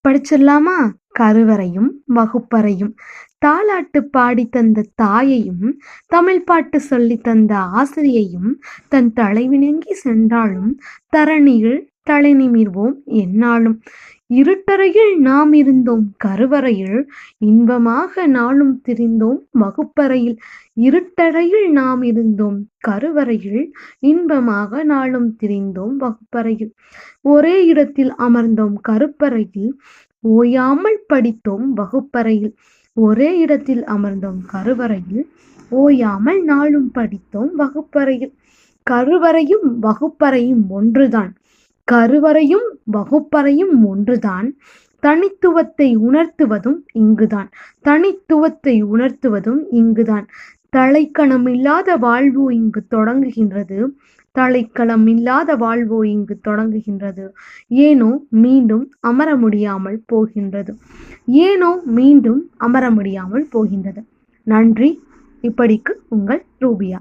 படிச்சிடலாமா? கருவறையும் வகுப்பறையும், தாலாட்டு பாடி தந்த தாயையும் தமிழ் பாட்டு சொல்லி தந்த ஆசிரியையும் தன் தலைவினங்கி சென்றாலும் தரணியில் தலை நிமிர்வோம் எந்நாளும். இருட்டறையில் நாம் இருந்தோம் கருவறையில் இன்பமாக நாளும் திரிந்தோம் வகுப்பறையில். இருட்டறையில் நாம் இருந்தோம் கருவறையில் இன்பமாக நாளும் திரிந்தோம் வகுப்பறையில். ஒரே இடத்தில் அமர்ந்தோம் கருப்பறையில் ஓயாமல் படித்தோம் வகுப்பறையில். ஒரே இடத்தில் அமர்ந்தோம் கருவறையில் ஓயாமல் நாளும் படித்தோம் வகுப்பறையில். கருவறையும் வகுப்பறையும் ஒன்றுதான். கருவறையும் வகுப்பறையும் ஒன்றுதான். தனித்துவத்தை உணர்த்துவதும் இங்குதான். தனித்துவத்தை உணர்த்துவதும் இங்குதான். தலைக்கணமில்லாத வாழ்வு இங்கு தொடங்குகின்றது. தலைக்களமில்லாத வாழ்வோ இங்கு தொடங்குகின்றது. ஏனோ மீண்டும் அமர முடியாமல் போகின்றது. ஏனோ மீண்டும் அமர முடியாமல் போகின்றது. நன்றி. இப்படிக்கு உங்கள் ரூபியா.